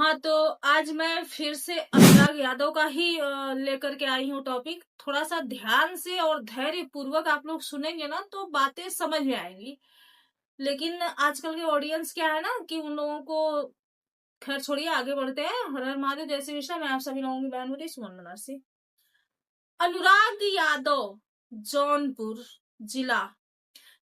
हाँ, तो आज मैं फिर से अनुराग यादव का ही लेकर के आई हूँ टॉपिक। थोड़ा-सा ध्यान से और धैर्यपूर्वक आप लोग सुनेंगे ना तो बातें समझ में आएँगी। लेकिन आजकल के ऑडियंस क्या है ना कि उन लोगों को खैर छोड़िए आगे बढ़ते हैं। हर हर महादेव जय श्री कृष्ण। मैं आप सभी लोगों की बहन हूँ सुमन बनारसी। अनुराग यादव, जौनपुर जिला,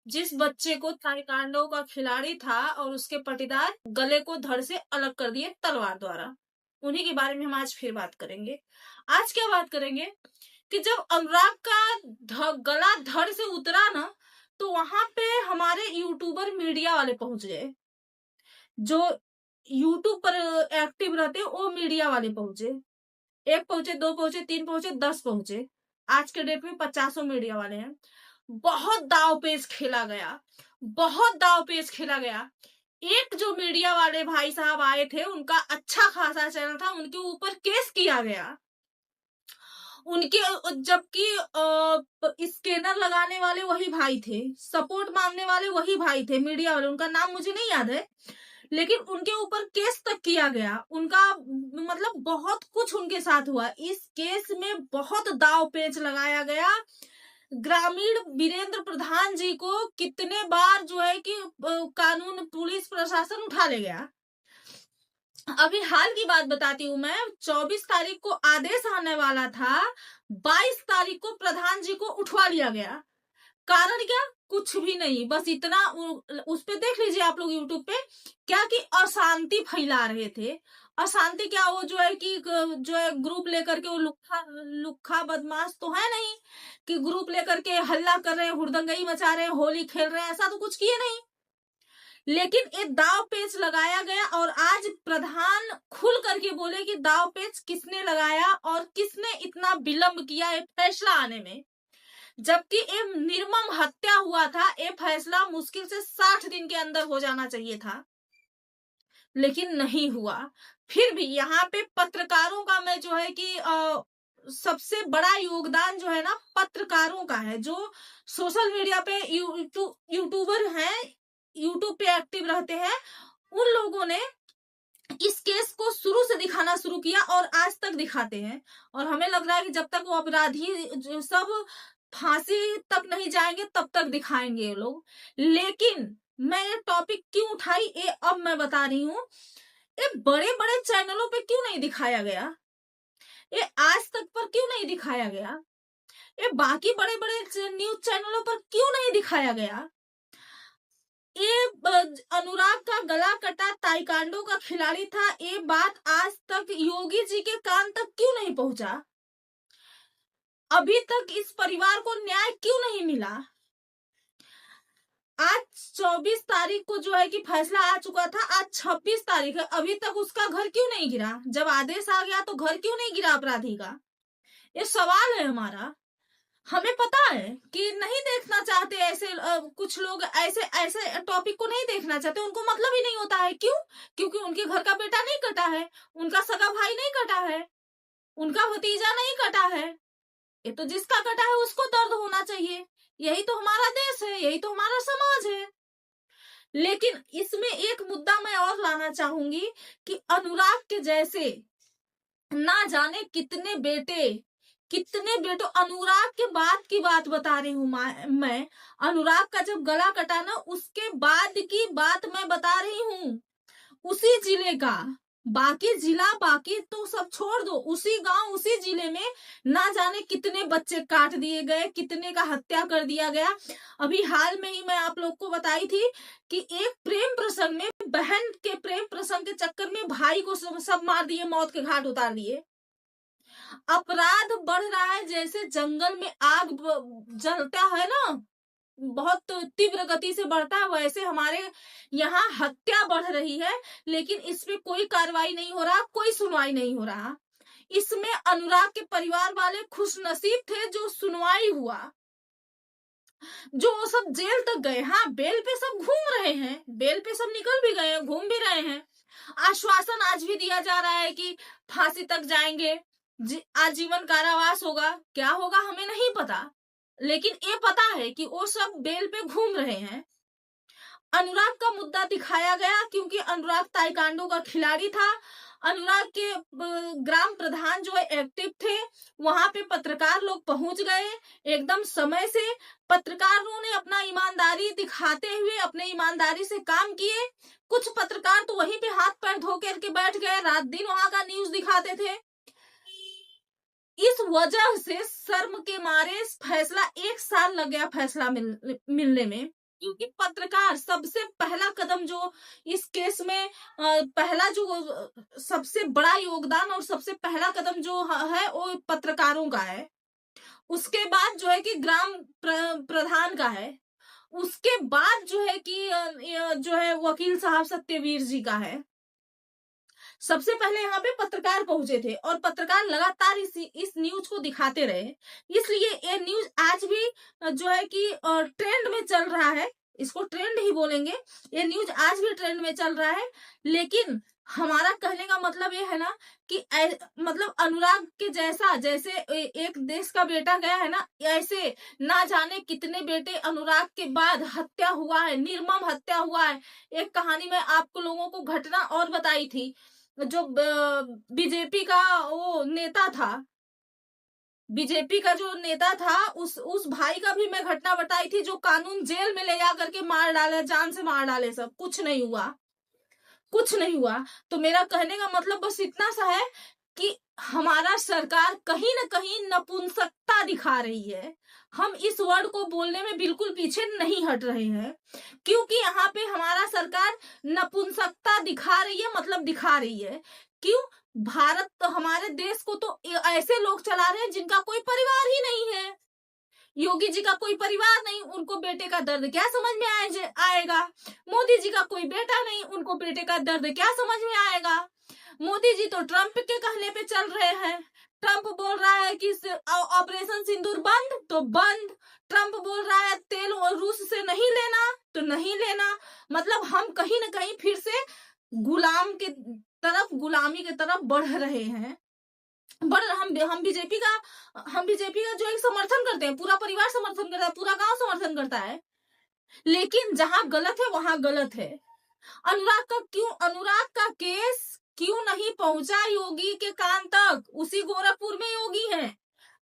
जिस बच्चे को ताइक्वांडो का खिलाड़ी था और उसके पटीदार गले को धड़ से अलग कर दिए तलवार द्वारा, उन्हीं के बारे में हम आज फिर बात करेंगे। आज क्या बात करेंगे कि जब अनुराग का गला धड़ से उतरा ना, तो वहां पे हमारे यूट्यूबर मीडिया वाले पहुंच गए। जो यूट्यूब पर एक्टिव रहते वो मीडिया वाले पहुंचे। 1 पहुंचे, 2 पहुंचे, 3 पहुंचे, 10 पहुंचे। आज के डेट में 50 मीडिया वाले हैं। बहुत दांवपेच खेला गया, बहुत दांवपेच खेला गया। एक जो मीडिया वाले भाई साहब आए थे, उनका अच्छा खासा चैनल था, उनके ऊपर केस किया गया। उनके जबकि स्कैनर लगाने वाले वही भाई थे, सपोर्ट मांगने वाले वही भाई थे, मीडिया वाले। उनका नाम मुझे नहीं याद है, लेकिन उनके ऊपर केस तक किया गया। उनका मतलब बहुत कुछ उनके साथ हुआ। इस केस में बहुत दाव पेच लगाया गया। ग्रामीण वीरेंद्र प्रधान जी को कितने बार जो है कि कानून पुलिस प्रशासन उठा ले गया। अभी हाल की बात बताती हूँ मैं। 24 तारीख को आदेश आने वाला था, 22 तारीख को प्रधान जी को उठवा लिया गया। कारण क्या? कुछ भी नहीं, बस इतना उस पे देख लीजिए आप लोग यूट्यूब पे, क्या कि अशांति फैला रहे थे। अशांति क्या, वो जो है कि जो है ग्रुप लेकर के, वो लुक्खा बदमाश तो है नहीं कि ग्रुप लेकर के हल्ला कर रहे हैं, हुड़दंगई मचा रहे हैं, होली खेल रहे हैं, ऐसा तो कुछ किए नहीं। लेकिन ये दाव पेच लगाया गया और आज प्रधान खुल करके बोले कि दाव पेच किसने लगाया और किसने इतना विलंब किया ये फैसला आने में। जबकि ये निर्मम हत्या हुआ था, ये फैसला मुश्किल से 60 दिन के अंदर हो जाना चाहिए था, लेकिन नहीं हुआ। फिर भी यहाँ पे पत्रकारों का मैं जो है कि सबसे बड़ा योगदान जो है ना पत्रकारों का है, जो सोशल मीडिया पे यूट्यूबर हैं, यूट्यूब पे एक्टिव रहते हैं। उन लोगों ने इस केस को शुरू से दिखाना शुरू किया और आज तक दिखाते हैं। और हमें लग रहा है कि जब तक वो अपराधी जो सब फांसी तक नहीं जाएंगे तब तक दिखाएंगे ये लोग। लेकिन मैं ये टॉपिक क्यों उठाई ये अब मैं बता रही हूँ। ये बड़े बड़े चैनलों पे क्यों नहीं दिखाया गया? ये आज तक पर क्यों नहीं दिखाया गया? ये बाकी बड़े बड़े न्यूज चैनलों पर क्यों नहीं दिखाया गया? ये अनुराग का गला कटा ताइक्वांडो का खिलाड़ी था, ये बात आज तक योगी जी के कान तक क्यों नहीं पहुंचा? अभी तक इस परिवार को न्याय क्यों नहीं मिला? आज 24 तारीख को जो है कि फैसला आ चुका था, आज 26 तारीख है, अभी तक उसका घर क्यों नहीं गिरा? जब आदेश आ गया तो घर क्यों नहीं गिरा अपराधी का? ये सवाल है हमारा। हमें पता है कि नहीं देखना चाहते ऐसे कुछ लोग ऐसे ऐसे टॉपिक को नहीं देखना चाहते, उनको मतलब ही नहीं होता है। क्यों? क्योंकि उनके घर का बेटा नहीं कटा है, उनका सगा भाई नहीं कटा है, उनका भतीजा नहीं कटा है। ये तो जिसका कटा है उसको दर्द होना चाहिए। यही तो हमारा देश है, यही तो हमारा समाज है। लेकिन इसमें एक मुद्दा मैं और लाना चाहूंगी कि अनुराग के जैसे ना जाने कितने बेटों, अनुराग के बाद की बात बता रही हूँ मैं। अनुराग का जब गला कटा ना, उसके बाद की बात मैं बता रही हूँ। उसी जिले का, बाकी जिला बाकी तो सब छोड़ दो, उसी गांव उसी जिले में ना जाने कितने बच्चे काट दिए गए, कितने का हत्या कर दिया गया। अभी हाल में ही मैं आप लोग को बताई थी कि एक प्रेम प्रसंग में, बहन के प्रेम प्रसंग के चक्कर में भाई को सब मार दिए, मौत के घाट उतार दिए। अपराध बढ़ रहा है, जैसे जंगल में आग जलता है ना, बहुत तीव्र गति से बढ़ता है, वैसे हमारे यहाँ हत्या बढ़ रही है। लेकिन इसमें कोई कार्रवाई नहीं हो रहा, कोई सुनवाई नहीं हो रहा। इसमें अनुराग के परिवार वाले खुशनसीब थे जो सुनवाई हुआ, जो वो सब जेल तक गए। हाँ, बेल पे सब घूम रहे हैं, बेल पे सब निकल भी गए हैं, घूम भी रहे हैं। आश्वासन आज भी दिया जा रहा है कि फांसी तक जाएंगे, आजीवन कारावास होगा, क्या होगा हमें नहीं पता। लेकिन ये पता है कि वो सब बेल पे घूम रहे हैं। अनुराग का मुद्दा दिखाया गया क्योंकि अनुराग ताइक्वांडो का खिलाड़ी था अनुराग के ग्राम प्रधान जो है एक्टिव थे, वहां पे पत्रकार लोग पहुंच गए एकदम समय से। पत्रकारों ने अपना ईमानदारी दिखाते हुए अपने ईमानदारी से काम किए। कुछ पत्रकार तो वहीं पे हाथ पैर धो करके बैठ गए, रात दिन वहां का न्यूज दिखाते थे। इस वजह से शर्म के मारे फैसला 1 साल लग गया फैसला मिलने में, क्योंकि पत्रकार सबसे पहला कदम जो इस केस में पहला जो सबसे बड़ा योगदान और सबसे पहला कदम जो है वो पत्रकारों का है। उसके बाद जो है कि ग्राम प्रधान का है। उसके बाद जो है कि जो है वकील साहब सत्यवीर जी का है। सबसे पहले यहाँ पे पत्रकार पहुंचे थे और पत्रकार लगातार इस न्यूज को दिखाते रहे। इसलिए ये न्यूज आज भी जो है कि ट्रेंड में चल रहा है, इसको ट्रेंड ही बोलेंगे। ये न्यूज आज भी ट्रेंड में चल रहा है। लेकिन हमारा कहने का मतलब ये है ना कि मतलब अनुराग के जैसा, जैसे एक देश का बेटा गया है ना, ऐसे ना जाने कितने बेटे अनुराग के बाद हत्या हुआ है, निर्मम हत्या हुआ है। एक कहानी में आपको लोगों को घटना और बताई थी, जो बीजेपी का वो नेता था, बीजेपी का जो नेता था, उस भाई का भी मैं घटना बताई थी, जो कानून जेल में ले जा करके मार डाले, जान से मार डाले। सब कुछ नहीं हुआ, कुछ नहीं हुआ। तो मेरा कहने का मतलब बस इतना सा है कि हमारा सरकार कहीं ना कहीं नपुंसकता दिखा रही है। हम इस वर्ड को बोलने में बिल्कुल पीछे नहीं हट रहे हैं, क्योंकि यहाँ पे हमारा सरकार नपुंसकता दिखा रही है। मतलब दिखा रही है क्यों? भारत तो, हमारे देश को तो ऐसे लोग चला रहे हैं जिनका कोई परिवार ही नहीं है। योगी जी का कोई परिवार नहीं, उनको बेटे का दर्द क्या समझ में आएगा। मोदी जी का कोई बेटा नहीं, उनको बेटे का दर्द क्या समझ में आएगा। मोदी जी तो ट्रंप के कहने पे चल रहे हैं। ट्रंप बोल रहा है कि ऑपरेशन सिंदूर बंद तो बंद। ट्रंप बोल रहा है तेल और रूस से नहीं लेना तो नहीं लेना। मतलब हम कहीं ना कहीं फिर से गुलाम के तरफ, गुलामी के तरफ बढ़ रहे हैं। हम बीजेपी का जो एक समर्थन करते हैं, पूरा परिवार समर्थन करता है, पूरा गांव समर्थन करता है। लेकिन जहां गलत है वहां गलत है। अनुराग का केस क्यों नहीं पहुंचा योगी के कान तक? उसी गोरखपुर में योगी है,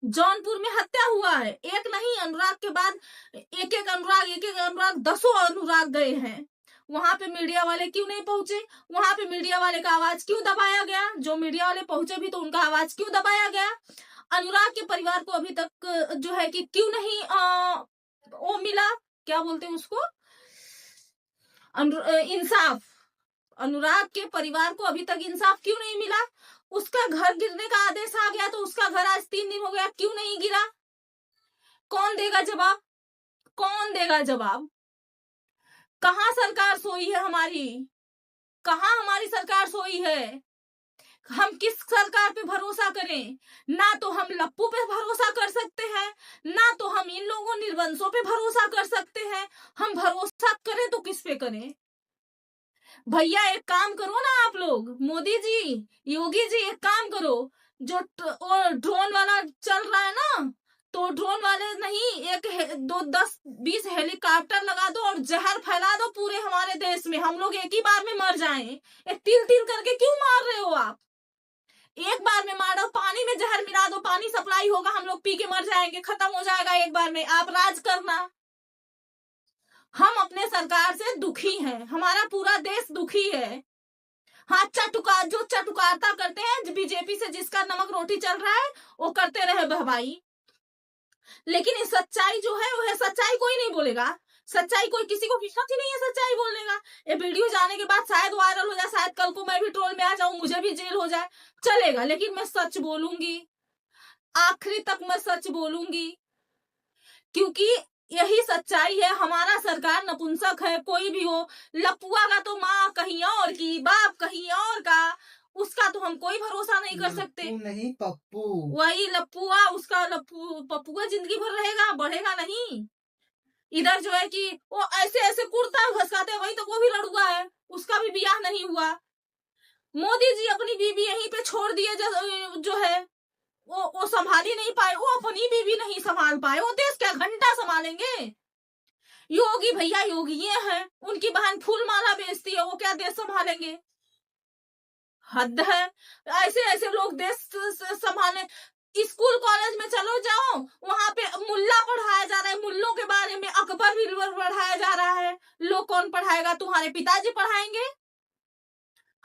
जौनपुर में हत्या हुआ है। एक नहीं, अनुराग के बाद एक एक अनुराग 10 अनुराग गए हैं। वहां पे मीडिया वाले क्यों नहीं पहुंचे? वहां पे मीडिया वाले का आवाज क्यों दबाया गया? जो मीडिया वाले पहुंचे भी तो उनका आवाज क्यों दबाया गया? अनुराग के परिवार को अभी तक जो है कि क्यों नहीं वो मिला, क्या बोलते हैं उसको, इंसाफ। अनुराग के परिवार को अभी तक इंसाफ क्यों नहीं मिला? उसका घर गिरने का आदेश आ गया तो उसका घर आज 3 दिन हो गया, क्यों नहीं गिरा? कौन देगा जवाब? कौन देगा जवाब? कहां सरकार सोई है हमारी? कहां हमारी सरकार सोई है? हम किस सरकार पे भरोसा करें? ना तो हम लप्पू पे भरोसा कर सकते हैं, ना तो हम इन लोगों निर्वंशों पे भरोसा कर सकते हैं। हम भरोसा करें तो किस पे करें? भैया एक काम करो ना आप लोग, मोदी जी, योगी जी, एक काम करो, जो ड्रोन वाला चल रहा है ना, तो ड्रोन वाले नहीं, 10-20 हेलीकॉप्टर लगा दो और जहर फैला दो पूरे हमारे देश में, हम लोग एक ही बार में मर जाएं। तिल तिल करके क्यों मार रहे हो आप? एक बार में मारो, पानी में जहर मिला दो, पानी सप्लाई होगा, हम लोग पी के मर जाएंगे, खत्म हो जाएगा एक बार में। आप राज करना। हम अपने सरकार से दुखी हैं, हमारा पूरा देश दुखी है। हाँ, जो चटुकारता करते हैं बीजेपी से, जिसका नमक रोटी चल रहा है, वो करते रहे बहबाई। लेकिन ये सच्चाई जो है वो है, सच्चाई कोई नहीं बोलेगा। सच्चाई कोई, किसी को हिम्मत ही नहीं है सच्चाई बोलने का। ये वीडियो जाने के बाद शायद वायरल हो जाए, शायद कल को मैं भी ट्रोल में आ जाऊं, मुझे भी जेल हो जाए, चलेगा। लेकिन मैं सच बोलूंगी, आखिरी तक मैं सच बोलूंगी, क्योंकि यही सच्चाई है। हमारा सरकार नपुंसक है, कोई भी हो। लपुआ का तो माँ कहीं और की, बाप कहीं और का, उसका तो हम कोई भरोसा नहीं कर सकते। नहीं पप्पू, वही लपुआ, उसका पप्पू का जिंदगी भर रहेगा, बढ़ेगा नहीं। इधर जो है कि वो ऐसे ऐसे कुर्ता घसकाते हैं, वहीं तक वो भी लड़ुआ है, उसका भी ब्याह नहीं हुआ। मोदी जी अपनी बीबी यहीं पे छोड़ दिए, जो है वो संभाल ही नहीं पाए, वो अपनी बीबी नहीं संभाल पाए, वो देश क्या घंटा संभालेंगे? योगी भैया योगी ये हैं, उनकी बहन फूलमाला बेचती है, वो क्या देश संभालेंगे? हद है। ऐसे ऐसे लोग देश संभालने। स्कूल कॉलेज में चलो जाओ, वहां पे मुल्ला पढ़ाया जा रहा है, मुल्लों के बारे में अकबर बिरबल पढ़ाया जा रहा है। लोग कौन पढ़ाएगा? तुम्हारे पिताजी पढ़ाएंगे।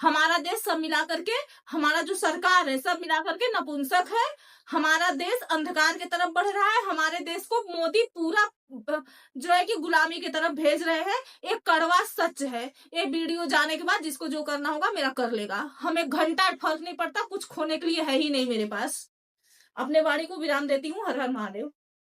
हमारा देश सब मिला करके, हमारा जो सरकार है सब मिला करके नपुंसक है। हमारा देश अंधकार की तरफ बढ़ रहा है। हमारे देश को मोदी पूरा जो है कि गुलामी की तरफ भेज रहे हैं। एक कड़वा सच है। ये वीडियो जाने के बाद जिसको जो करना होगा मेरा कर लेगा। हमें घंटा फर्क नहीं पड़ता, कुछ खोने के लिए है ही नहीं मेरे पास। अपने वाणी को विराम देती हूँ। हर हर महादेव।